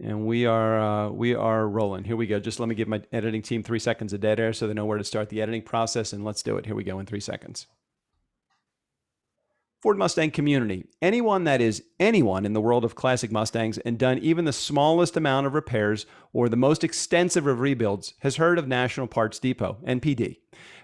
And we are rolling. Here we go. Just let me give my editing team 3 seconds of dead air so they know where to start the editing process, and let's do it. Here we go in 3 seconds. Ford Mustang community. Anyone that is anyone in the world of classic Mustangs and done even the smallest amount of repairs or the most extensive of rebuilds has heard of National Parts Depot, NPD.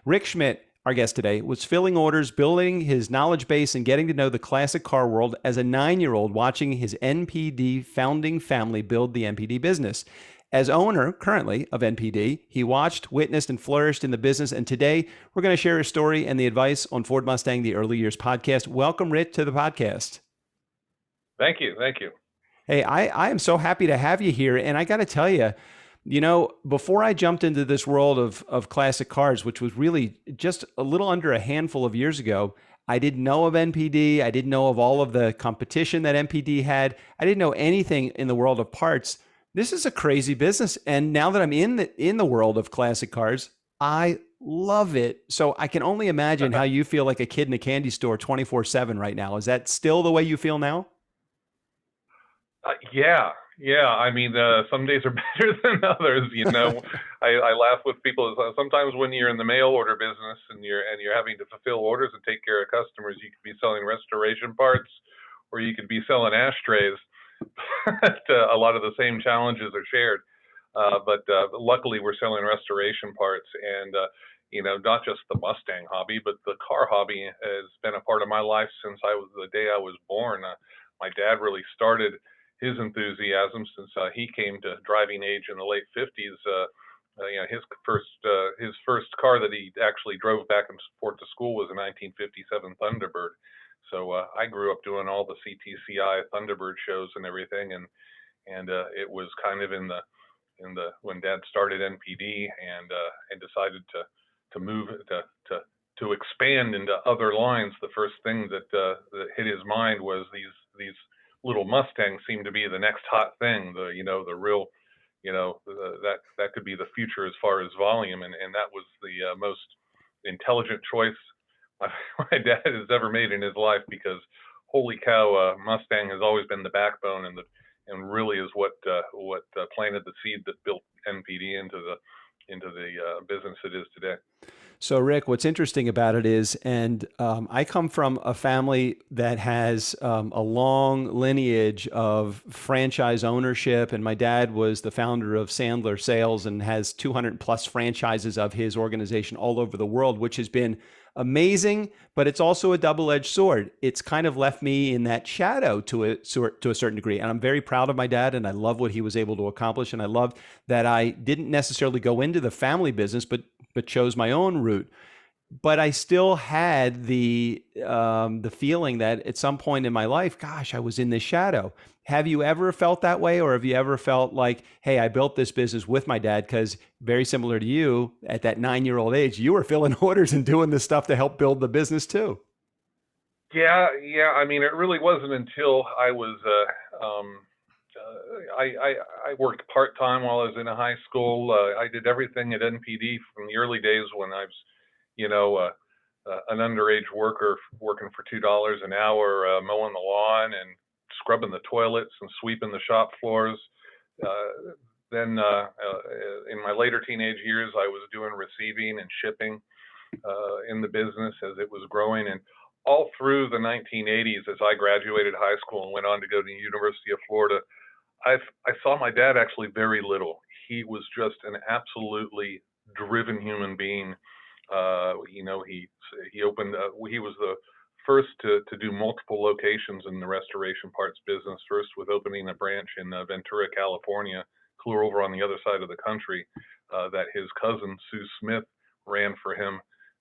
Rick Schmidt, our guest today, was filling orders, building his knowledge base, and getting to know the classic car world as a 9-year-old watching his NPD founding family build the NPD business. As owner currently of NPD, he watched, witnessed, and flourished in the business. And today we're going to share his story and the advice on Ford Mustang, the Early Years podcast. Welcome, Rick, to the podcast. Thank you. Thank you. Hey, I am so happy to have you here. And I got to tell you, before I jumped into this world of classic cars, which was really just a little under a handful of years ago, I didn't know of NPD. I didn't know of all of the competition that NPD had. I didn't know anything in the world of parts. This is a crazy business. And now that I'm in the world of classic cars, I love it. So I can only imagine how you feel like a kid in a candy store 24/7 right now. Is that still the way you feel now? Yeah. I mean, some days are better than others. I laugh with people. Sometimes when you're in the mail order business and you're having to fulfill orders and take care of customers, you could be selling restoration parts, or you could be selling ashtrays. But a lot of the same challenges are shared. But luckily, we're selling restoration parts, and not just the Mustang hobby, but the car hobby has been a part of my life since the day I was born. My dad really started his enthusiasm since he came to driving age in the late 50s. His first car that he actually drove back and forth to school was a 1957 Thunderbird. So I grew up doing all the CTCI Thunderbird shows and everything, and it was kind of in the when Dad started NPD and decided to move to expand into other lines. The first thing that hit his mind was these little Mustangs seem to be the next hot thing. The real, that could be the future as far as volume, and that was the most intelligent choice my dad has ever made in his life, because holy cow, Mustang has always been the backbone and really is what planted the seed that built NPD into the business it is today. So, Rick, what's interesting about it is, and I come from a family that has a long lineage of franchise ownership, and my dad was the founder of Sandler Sales and has 200 plus franchises of his organization all over the world, which has been amazing, but it's also a double-edged sword. It's kind of left me in that shadow to a certain degree, and I'm very proud of my dad, and I love what he was able to accomplish, and I love that I didn't necessarily go into the family business, but chose my own route. But I still had the feeling that at some point in my life, gosh, I was in this shadow. Have you ever felt that way, or have you ever felt like, hey, I built this business with my dad? Because very similar to you, at that 9-year-old age, you were filling orders and doing this stuff to help build the business too. Yeah. I mean, it really wasn't until I was I worked part time while I was in high school. I did everything at NPD from the early days when I was, an underage worker working for $2 an hour, mowing the lawn and scrubbing the toilets and sweeping the shop floors. Then in my later teenage years, I was doing receiving and shipping in the business as it was growing. And all through the 1980s, as I graduated high school and went on to go to the University of Florida, I saw my dad actually very little. He was just an absolutely driven human being. He opened. He was the first to do multiple locations in the restoration parts business. First with opening a branch in Ventura, California, clear over on the other side of the country, that his cousin Sue Smith ran for him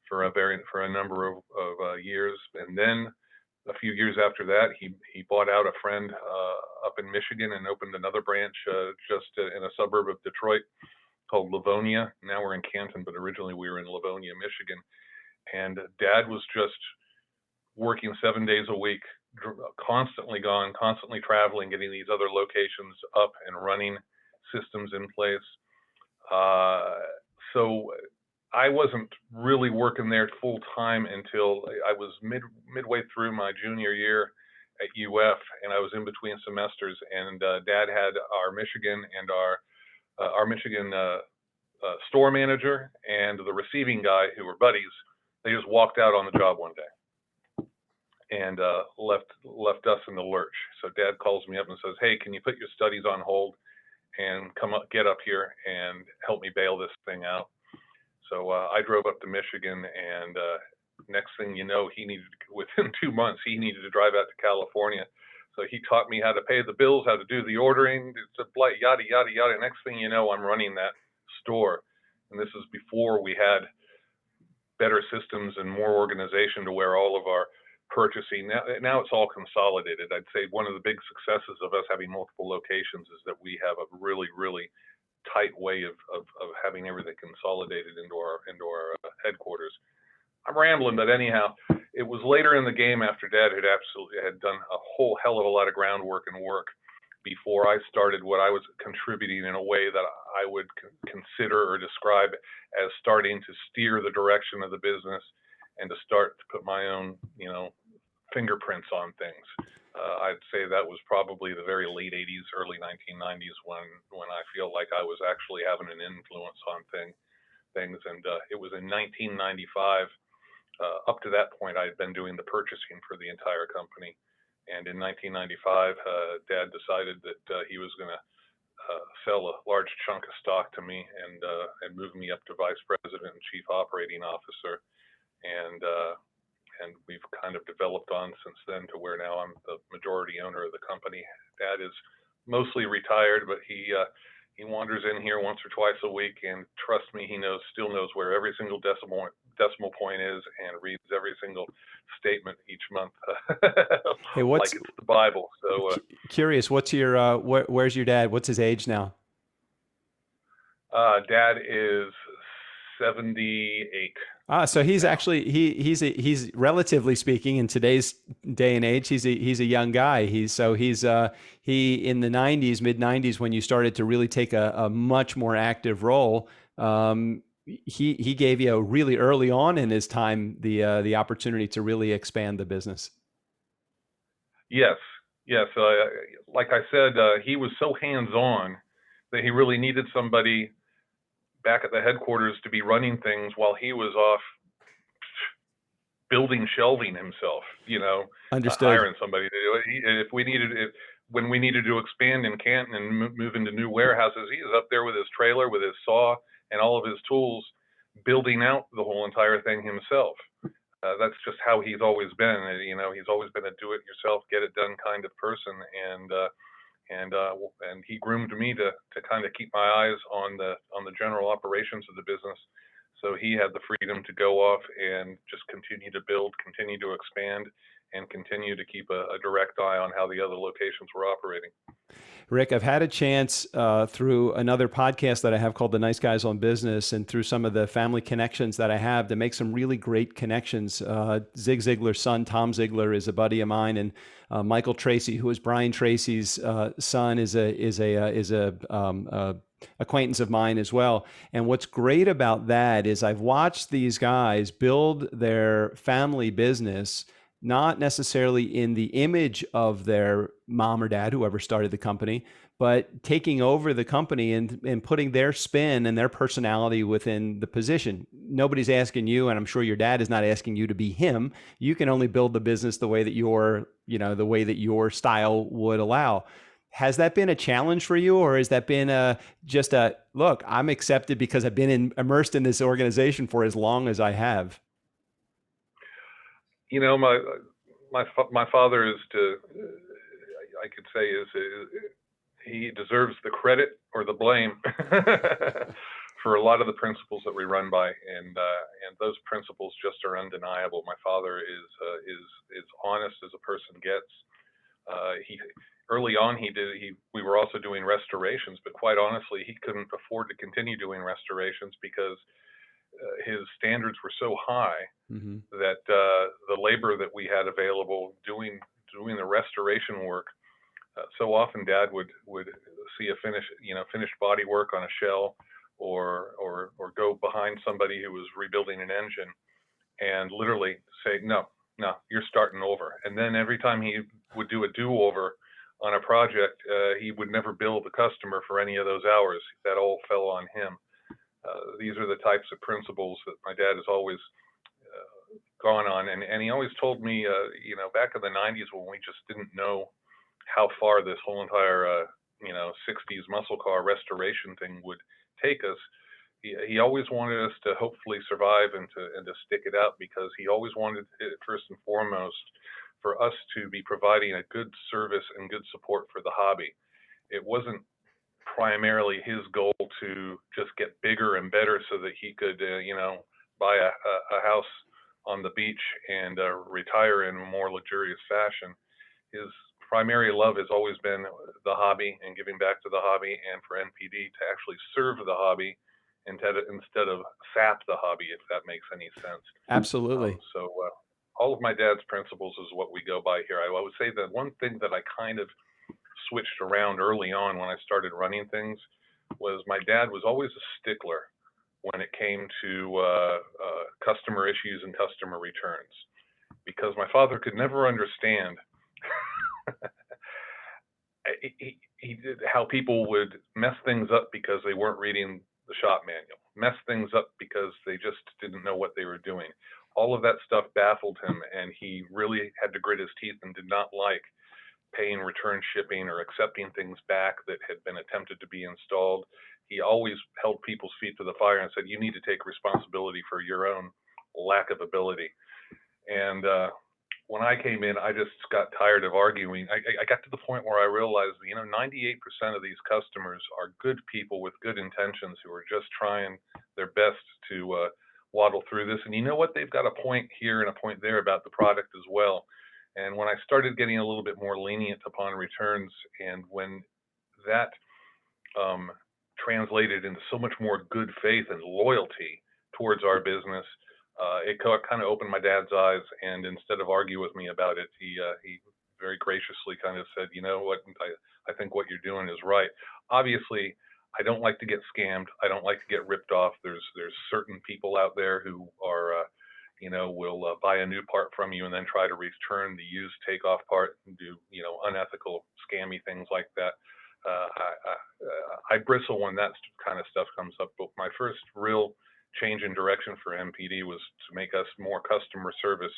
for a number of years, and then a few years after that, he bought out a friend up in Michigan and opened another branch just in a suburb of Detroit called Livonia. Now we're in Canton, but originally we were in Livonia, Michigan. And Dad was just working 7 days a week, constantly gone, constantly traveling, getting these other locations up and running, systems in place. So I wasn't really working there full time until I was midway through my junior year at UF, and I was in between semesters, and Dad had our Michigan and our Michigan store manager and the receiving guy, who were buddies. They just walked out on the job one day and left us in the lurch. So Dad calls me up and says, "Hey, can you put your studies on hold and get up here and help me bail this thing out?" So I drove up to Michigan, and next thing you know, within 2 months, he needed to drive out to California. So he taught me how to pay the bills, how to do the ordering, yada, yada, yada. Next thing you know, I'm running that store. And this is before we had better systems and more organization to where all of our purchasing, now it's all consolidated. I'd say one of the big successes of us having multiple locations is that we have a really, really tight way of having everything consolidated into our headquarters. I'm rambling, but anyhow, it was later in the game, after Dad had done a whole hell of a lot of groundwork and work, before I started what I was contributing in a way that I would consider or describe as starting to steer the direction of the business and to start to put my own, fingerprints on things. I'd say that was probably the very late 80s, early 1990s when I feel like I was actually having an influence on things. And it was in 1995. Up to that point, I had been doing the purchasing for the entire company. And in 1995, Dad decided that he was going to sell a large chunk of stock to me and move me up to vice president and chief operating officer. And we've kind of developed on since then to where now I'm the majority owner of the company. Dad is mostly retired, but he wanders in here once or twice a week, and trust me, he still knows where every single decimal point is, and reads every single statement each month Hey, like it's the Bible. So curious, what's your where's your dad? What's his age now? Dad is 78. So he's now. actually he's relatively speaking in today's day and age, he's a young guy. He in the 90s, mid 90s, when you started to really take a much more active role. He gave you really early on in his time the opportunity to really expand the business. Yes, yes. Like I said, he was so hands-on that he really needed somebody back at the headquarters to be running things while he was off building shelving himself, Understood. hiring somebody to do it. When we needed to expand in Canton and move into new warehouses, he was up there with his trailer, with his saw, and all of his tools, building out the whole entire thing himself. That's just how he's always been. He's always been a do-it-yourself, get-it-done kind of person, and he groomed me to kind of keep my eyes on the general operations of the business. So he had the freedom to go off and just continue to build, continue to expand, and continue to keep a direct eye on how the other locations were operating. Rick, I've had a chance through another podcast that I have called The Nice Guys on Business, and through some of the family connections that I have, to make some really great connections. Zig Ziglar's son, Tom Ziglar, is a buddy of mine, and Michael Tracy, who is Brian Tracy's son, is a acquaintance of mine as well. And what's great about that is I've watched these guys build their family business, not necessarily in the image of their mom or dad, whoever started the company, but taking over the company and putting their spin and their personality within the position. Nobody's asking you, and I'm sure your dad is not asking you to be him. You can only build the business the way that the way that your style would allow. Has that been a challenge for you, or has that been just a look, I'm accepted because I've been immersed in this organization for as long as I have? My father I could say he deserves the credit or the blame for a lot of the principles that we run by, and those principles just are undeniable. My father is honest as a person gets. He Early on, we were also doing restorations, but quite honestly, he couldn't afford to continue doing restorations because his standards were so high Mm-hmm. that the labor that we had available doing the restoration work, so often Dad would see a finished body work on a shell, or go behind somebody who was rebuilding an engine, and literally say, "No, no, you're starting over. And then every time he would do a do-over on a project, he would never bill the customer for any of those hours. That all fell on him. These are the types of principles that my dad has always gone on, and he always told me, back in the '90s when we just didn't know how far this whole entire, 60s muscle car restoration thing would take us. He always wanted us to hopefully survive and to stick it out, because he always wanted it, first and foremost, for us to be providing a good service and good support for the hobby. It wasn't primarily his goal to just get bigger and better so that he could, buy a house on the beach and retire in a more luxurious fashion. His primary love has always been the hobby and giving back to the hobby, and for NPD to actually serve the hobby instead of sap the hobby, if that makes any sense. Absolutely. So all of my dad's principles is what we go by here. I would say that one thing that I kind of switched around early on when I started running things was my dad was always a stickler when it came to customer issues and customer returns, because my father could never understand he did how people would mess things up because they weren't reading the shop manual, mess things up because they just didn't know what they were doing. All of that stuff baffled him, and he really had to grit his teeth and did not like paying return shipping or accepting things back that had been attempted to be installed. He always held people's feet to the fire and said, "You need to take responsibility for your own lack of ability." And when I came in, I just got tired of arguing. I got to the point where I realized, 98% of these customers are good people with good intentions who are just trying their best to waddle through this. And you know what? They've got a point here and a point there about the product as well. And when I started getting a little bit more lenient upon returns, and when that um, translated into so much more good faith and loyalty towards our business, it kind of opened my dad's eyes. And instead of argue with me about it, he very graciously kind of said, "You know what? I think what you're doing is right." Obviously, I don't like to get scammed. I don't like to get ripped off. There's certain people out there who are will buy a new part from you and then try to return the used takeoff part and do, unethical, scammy things like that. I bristle when that kind of stuff comes up. But my first real change in direction for MPD was to make us more customer service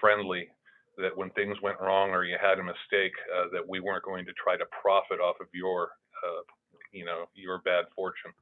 friendly. That when things went wrong or you had a mistake, that we weren't going to try to profit off of your bad fortune.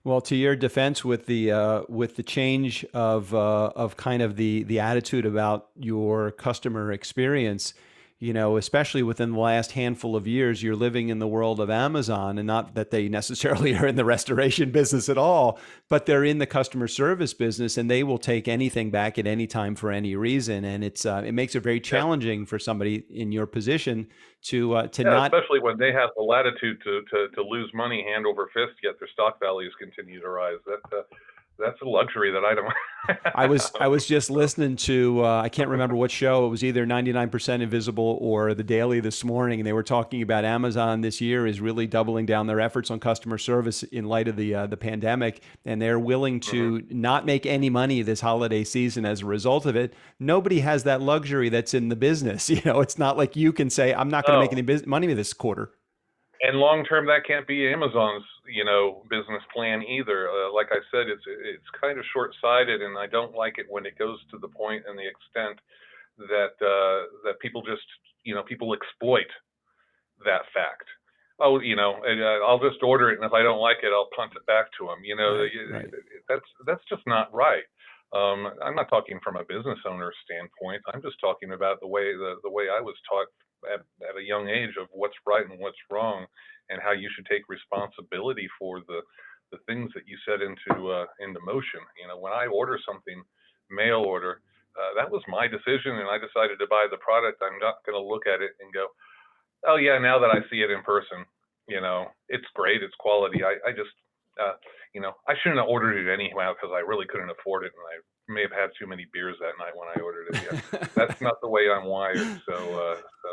Well, to your defense, with the change of kind of the attitude about your customer experience, especially within the last handful of years, you're living in the world of Amazon, and not that they necessarily are in the restoration business at all, but they're in the customer service business, and they will take anything back at any time for any reason, and it makes it very Yeah. challenging for somebody in your position to Yeah, not. especially when they have the latitude to lose money hand over fist, yet their stock values continue to rise. That's a luxury that I don't I was just listening to I can't remember what show. It was either 99% Invisible or The Daily this morning, and they were talking about Amazon this year is really doubling down their efforts on customer service in light of the pandemic, and they're willing Mhm. to not make any money this holiday season as a result of it. Nobody has that luxury that's in the business. It's not like you can say, "I'm not going to make Oh, any money this quarter." and long term, that can't be Amazon's business plan either. Like I said, it's kind of short sighted, and I don't like it when it goes to the point and the extent that people just people exploit that fact. Oh, and, I'll just order it, and if I don't like it, I'll punt it back to them. Right, right. That's just not right. I'm not talking from a business owner standpoint. I'm just talking about the way I was taught at a young age of what's right and what's wrong, and how you should take responsibility for the things that you set into motion. When I order something, mail order, that was my decision, and I decided to buy the product. I'm not going to look at it and go, "Oh yeah, now that I see it in person, it's great, it's quality." I just, I shouldn't have ordered it anyhow because I really couldn't afford it, and I may have had too many beers that night when I ordered it. Yeah, that's not the way I'm wired.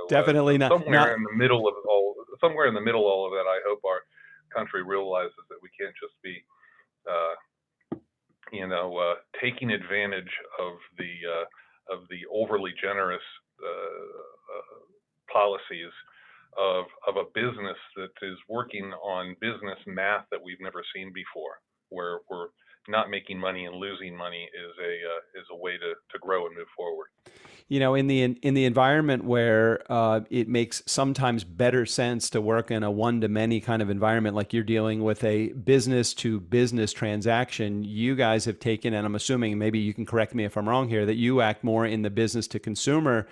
Definitely So not. Not. somewhere in the middle of all of that, I hope our country realizes that we can't just be, uh, taking advantage of the overly generous policies of a business that is working on business math that we've never seen before, where we're not making money and losing money is a way to grow and move forward. In the environment where it makes sometimes better sense to work in a one to many kind of environment, like you're dealing with a business to business transaction, you guys have taken, and I'm assuming, maybe you can correct me if I'm wrong here, that you act more in the business to consumer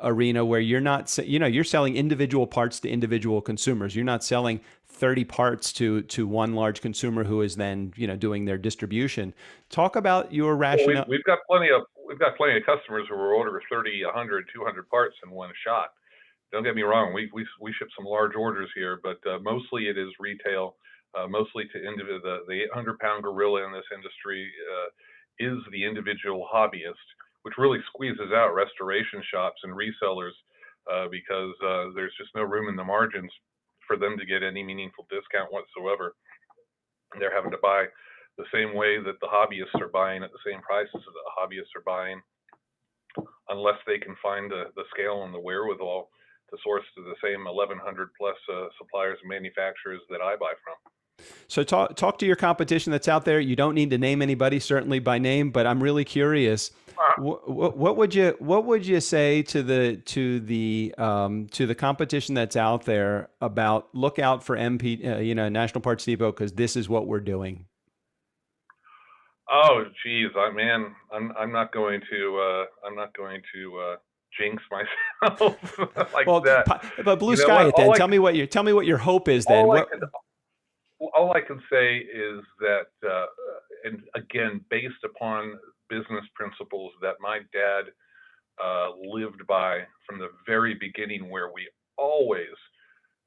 arena, where you're not, you're selling individual parts to individual consumers. You're not selling 30 parts to one large consumer who is then, doing their distribution. Talk about your Well, rationale. we've got plenty of customers who will order 30, 100, 200 parts in one shot. Don't get me wrong, we ship some large orders here, but mostly it is retail, mostly to the 800-pound gorilla in this industry is the individual hobbyist, which really squeezes out restoration shops and resellers because there's just no room in the margins for them to get any meaningful discount whatsoever. They're having to buy the same way that the hobbyists are buying at the same prices that the hobbyists are buying, unless they can find the scale and the wherewithal to source to the same 1,100 plus suppliers and manufacturers that I buy from. So talk to your competition that's out there. You don't need to name anybody, certainly by name, but I'm really curious. What would you say to the competition that's out there about look out for National Parts Depot, because this is what we're doing? Oh, geez, I'm not going to jinx myself like Well, that. but blue You know sky what? it then. Tell me what your hope is then. All I What? can all I can say is that, and again, based upon business principles that my dad lived by from the very beginning, where we always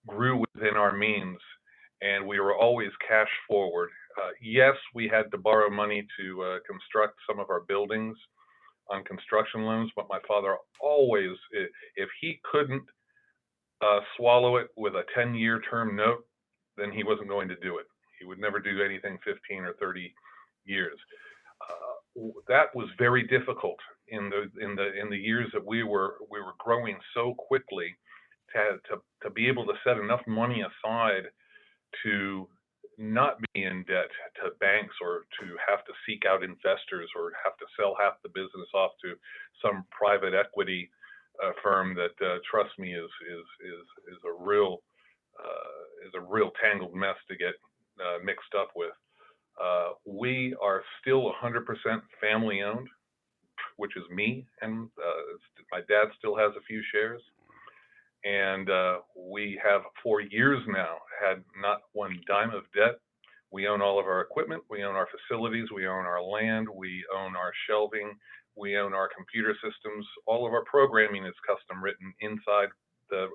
grew within our means and we were always cash forward. Yes, we had to borrow money to construct some of our buildings on construction loans, but my father always, if he couldn't swallow it with a 10-year term note, then he wasn't going to do it. He would never do anything 15 or 30 years. That was very difficult in the years that we were growing so quickly to be able to set enough money aside to not be in debt to banks or to have to seek out investors or have to sell half the business off to some private equity firm that, trust me, is a real tangled mess to get mixed up with. We are still 100% family owned, which is me, and my dad still has a few shares. And we have for years now had not one dime of debt. We own all of our equipment, we own our facilities, we own our land, we own our shelving, we own our computer systems. All of our programming is custom written inside the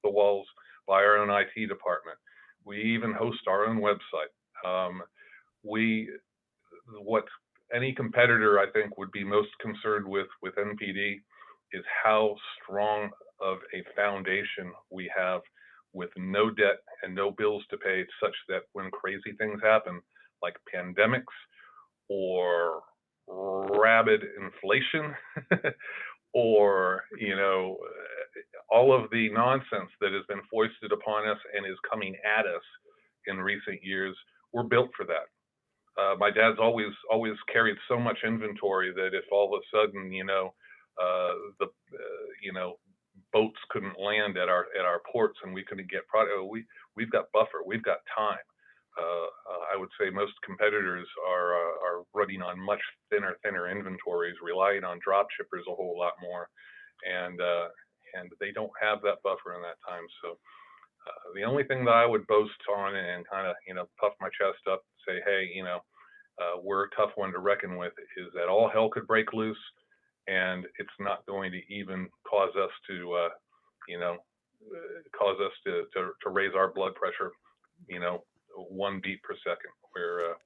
walls by our own IT department. We even host our own website. What any competitor, I think, would be most concerned with NPD is how strong of a foundation we have with no debt and no bills to pay, such that when crazy things happen, like pandemics or rabid inflation, or all of the nonsense that has been foisted upon us and is coming at us in recent years, we're built for that. My dad's always carried so much inventory that if all of a sudden, the boats couldn't land at our ports and we couldn't get product, we've got buffer, we've got time. I would say most competitors are running on much thinner inventories, relying on drop shippers a whole lot more, and they don't have that buffer in that time. So the only thing that I would boast on and kind of puff my chest up, say, hey, we're a tough one to reckon with, is that all hell could break loose, and it's not going to even cause us to raise our blood pressure, one beat per second.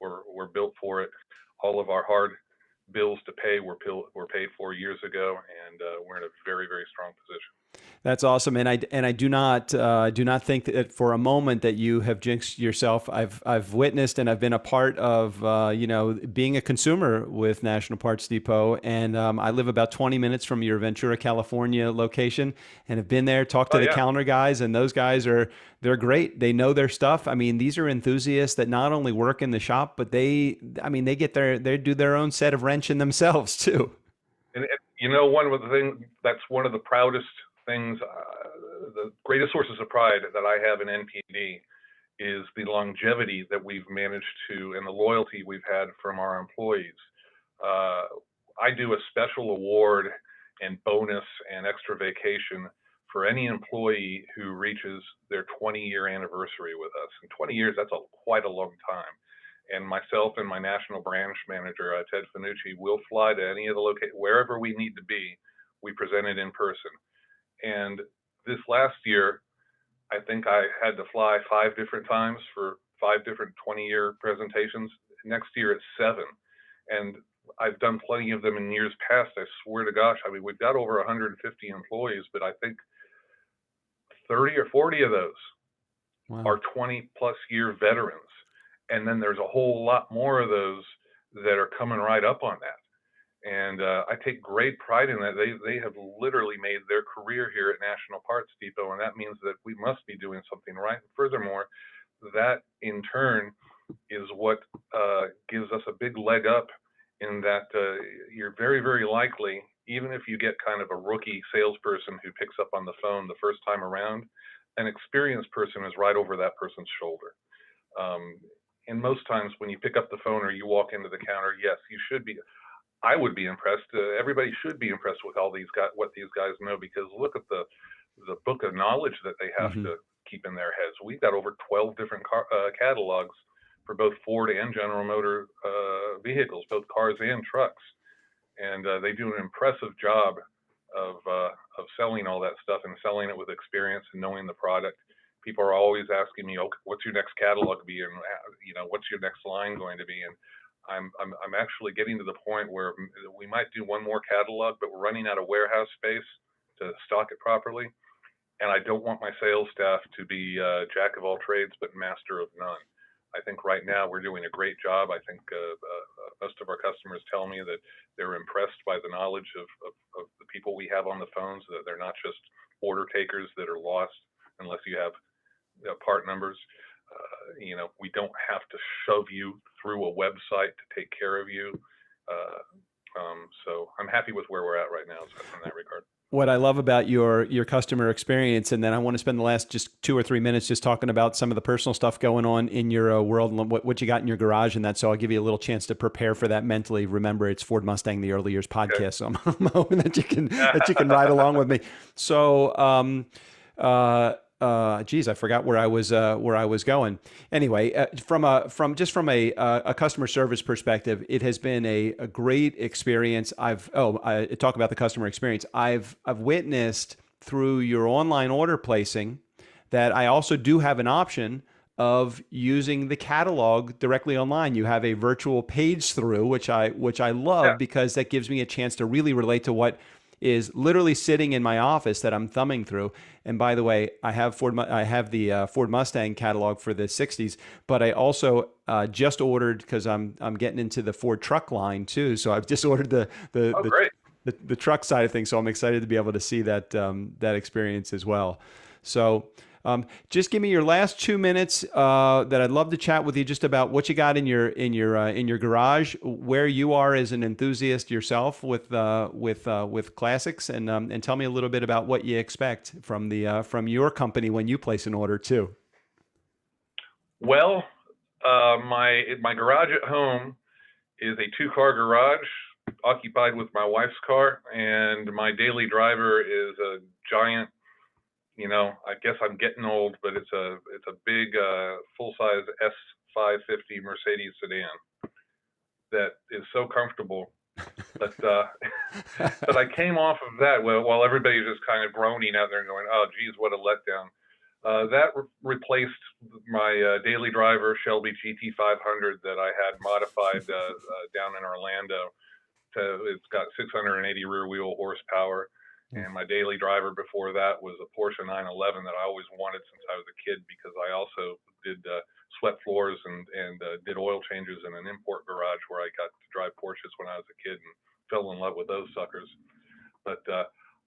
We're built for it. All of our hard bills to pay were paid for years ago, and we're in a very, very strong position. That's awesome, and I do not think that for a moment that you have jinxed yourself. I've witnessed and I've been a part of being a consumer with National Parts Depot, and I live about 20 minutes from your Ventura, California location, and have been there, talked to Oh the yeah. counter guys, and those guys they're great. They know their stuff. I mean, these are enthusiasts that not only work in the shop, but they get they do their own set of wrenching themselves too. And one of the things that's one of the proudest things, the greatest sources of pride that I have in NPD is the longevity that we've managed to and the loyalty we've had from our employees. Uh, I do a special award and bonus and extra vacation for any employee who reaches their 20-year anniversary with us. And 20 years, that's quite a long time. And myself and my national branch manager, Ted Finucci, will fly to any of the wherever we need to be. We present it in person. And this last year, I think I had to fly 5 different times for 5 different 20-year presentations. Next year it's 7. And I've done plenty of them in years past. I swear to gosh, I mean, we've got over 150 employees, but I think 30 or 40 of those Wow. are 20 plus year veterans. And then there's a whole lot more of those that are coming right up on that. And I take great pride in that. They have literally made their career here at National Parts Depot, and that means that we must be doing something right. Furthermore, that in turn is what gives us a big leg up in that you're very, very likely, even if you get kind of a rookie salesperson who picks up on the phone the first time around, an experienced person is right over that person's shoulder. Um, and most times when you pick up the phone or you walk into the counter, yes, you should be. I would be impressed. Everybody should be impressed with all these guys, what these guys know, because look at the book of knowledge that they have Hmm. to keep in their heads. We've got over 12 different catalogs for both Ford and General Motor vehicles, both cars and trucks, and they do an impressive job of selling all that stuff and selling it with experience and knowing the product. People are always asking me, "Oh, what's your next catalog be, and what's your next line going to be?" And I'm actually getting to the point where we might do one more catalog, but we're running out of warehouse space to stock it properly. And I don't want my sales staff to be jack of all trades but master of none. I think right now we're doing a great job. I think most of our customers tell me that they're impressed by the knowledge of the people we have on the phones, that they're not just order takers that are lost unless you have part numbers. We don't have to shove you through a website to take care of you. So I'm happy with where we're at right now in that regard. What I love about your customer experience, and then I want to spend the last just 2 or 3 minutes just talking about some of the personal stuff going on in your world and what you got in your garage and that. So I'll give you a little chance to prepare for that mentally. Remember, it's Ford Mustang, the early years podcast. So I'm hoping that you can ride along with me. So geez, I forgot where I was going. Anyway, from a customer service perspective, it has been a great experience. I talk about the customer experience. I've witnessed through your online order placing that I also do have an option of using the catalog directly online. You have a virtual page through, which I Yeah. love because that gives me a chance to really relate to what is literally sitting in my office that I'm thumbing through. And by the way, I have the Ford Mustang catalog for the '60s, but I also just ordered because I'm getting into the Ford truck line too. So I've just ordered Oh, great. the truck side of things. So I'm excited to be able to see that experience as well. So just give me your last 2 minutes that I'd love to chat with you just about what you got in your garage, where you are as an enthusiast yourself with classics, and tell me a little bit about what you expect from your company when you place an order too. Well, my garage at home is a 2-car garage occupied with my wife's car, and my daily driver is a giant. I guess I'm getting old, but it's a big full size S550 Mercedes sedan that is so comfortable. But but I came off of that while everybody's just kind of groaning out there and going, "Oh, geez, what a letdown." That replaced my daily driver Shelby GT500 that I had modified down in Orlando. It's got 680 rear wheel horsepower, And my daily driver before that was a Porsche 911 that I always wanted since I was a kid, because I also did swept floors and did oil changes in an import garage where I got to drive Porsches when I was a kid and fell in love with those suckers. But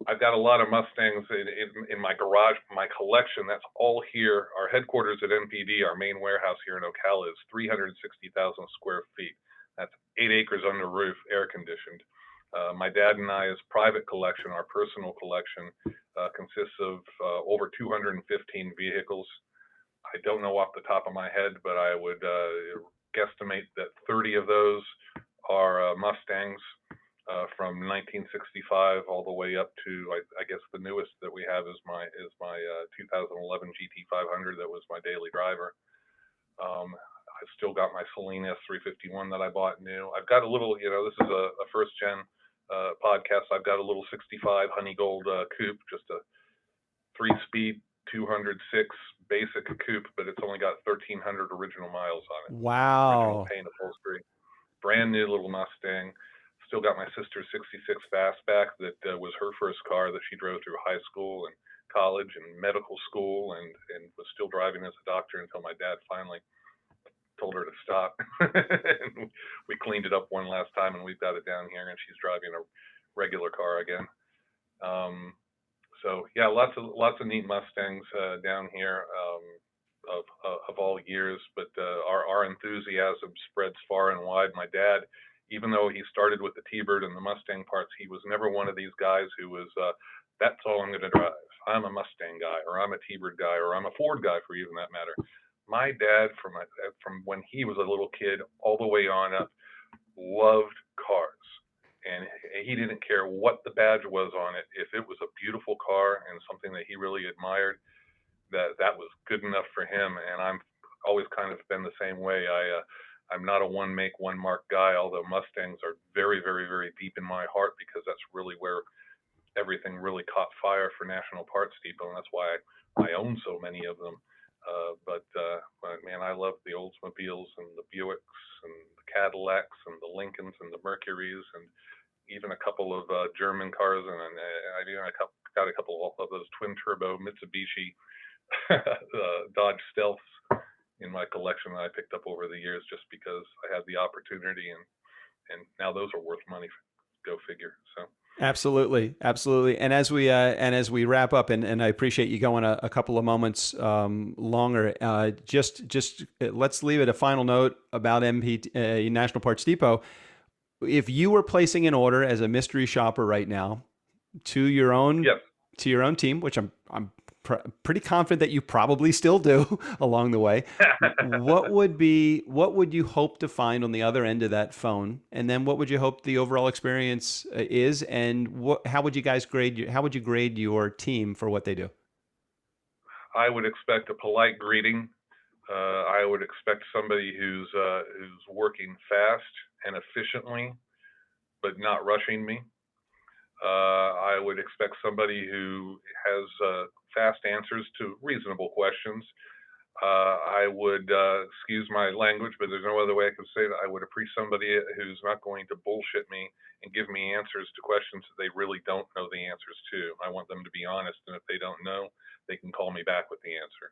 I've got a lot of Mustangs in my garage, my collection. That's all here. Our headquarters at MPD, our main warehouse here in Ocala, is 360,000 square feet. That's 8 acres under roof, air conditioned. My dad and I's private collection, our personal collection, consists of over 215 vehicles. I don't know off the top of my head, but I would guesstimate that 30 of those are Mustangs from 1965 all the way up to I guess the newest that we have is my 2011 GT 500 that was my daily driver. I've still got my Celine S351 that I bought new. I've got a little, this is a first gen podcast. I've got a little 65 honey gold coupe, just a 3-speed 206 basic coupe, but it's only got 1,300 original miles on it. Original Wow. paint upholstery. Brand new little Mustang. Still got my sister's 66 Fastback that was her first car that she drove through high school and college and medical school, and was still driving as a doctor until my dad finally told her to stop. We cleaned it up one last time, and we've got it down here, and she's driving a regular car again. So yeah, lots of neat Mustangs down here of all years, but our enthusiasm spreads far and wide. My dad, even though he started with the T-Bird and the Mustang parts, he was never one of these guys who was, that's all I'm going to drive. I'm a Mustang guy, or I'm a T-Bird guy, or I'm a Ford guy for even that matter. My dad, from when he was a little kid all the way on up, loved cars. And he didn't care what the badge was on it. If it was a beautiful car and something that he really admired, that was good enough for him. And I'm always kind of been the same way. I'm not a one make, one mark guy, although Mustangs are very, very, very deep in my heart, because that's really where everything really caught fire for National Parts Depot, and that's why I own so many of them. But man, I love the Oldsmobiles and the Buicks and the Cadillacs and the Lincolns and the Mercurys, and even a couple of German cars, and I got a couple of those twin turbo Mitsubishi Dodge Stealths in my collection that I picked up over the years, just because I had the opportunity, and now those are worth money. Go figure. So. Absolutely, absolutely. And as we wrap up, and I appreciate you going a couple of moments longer. Just let's leave it a final note about National Parts Depot. If you were placing an order as a mystery shopper right now to your own Yes. to your own team, which I'm pretty confident that you probably still do along the way, what would you hope to find on the other end of that phone? And then what would you hope the overall experience is? And how would you grade your team for what they do? I would expect a polite greeting. I would expect somebody who's working fast and efficiently, but not rushing me. I would expect somebody who has fast answers to reasonable questions. I would, excuse my language, but there's no other way I can say that. I would appreciate somebody who's not going to bullshit me and give me answers to questions that they really don't know the answers to. I want them to be honest, and if they don't know, they can call me back with the answer.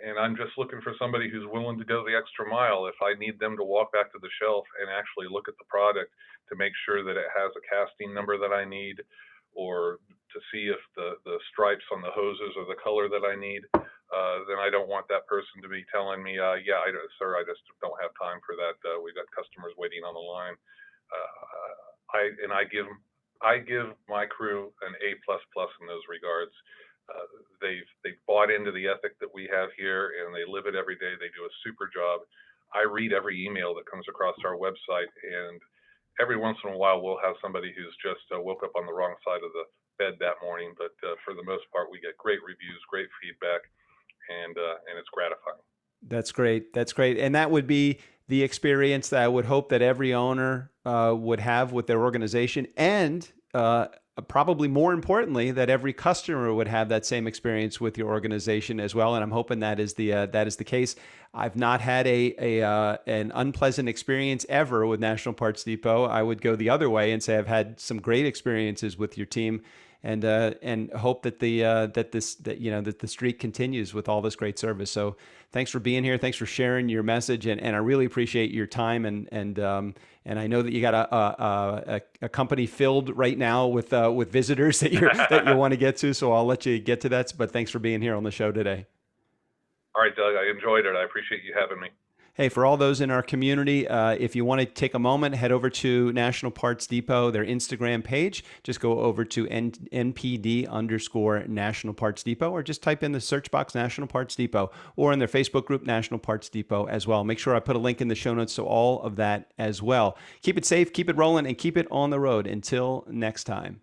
And I'm just looking for somebody who's willing to go the extra mile. If I need them to walk back to the shelf and actually look at the product to make sure that it has a casting number that I need, or to see if the stripes on the hoses are the color that I need, then I don't want that person to be telling me, yeah, sir, I just don't have time for that. We've got customers waiting on the line. I give my crew an A++ in those regards. They've bought into the ethic that we have here, and they live it every day. They do a super job. I read every email that comes across our website, and every once in a while we'll have somebody who's just woke up on the wrong side of the bed that morning. But for the most part, we get great reviews, great feedback, and it's gratifying. That's great. That's great. And that would be the experience that I would hope that every owner would have with their organization. And probably more importantly, that every customer would have that same experience with your organization as well. And I'm hoping that is the case. I've not had an unpleasant experience ever with National Parts Depot. I would go the other way and say I've had some great experiences with your team, and hope that that the streak continues with all this great service. So thanks for being here. Thanks for sharing your message, and I really appreciate your time, and I know that you got a company filled right now with visitors that you want to get to. So I'll let you get to that. But thanks for being here on the show today. All right, Doug, I enjoyed it. I appreciate you having me. Hey, for all those in our community, if you want to take a moment, head over to National Parts Depot, their Instagram page. Just go over to NPD_National Parts Depot, or just type in the search box National Parts Depot, or in their Facebook group, National Parts Depot as well. Make sure I put a link in the show notes to all of that as well. Keep it safe, keep it rolling, and keep it on the road. Until next time.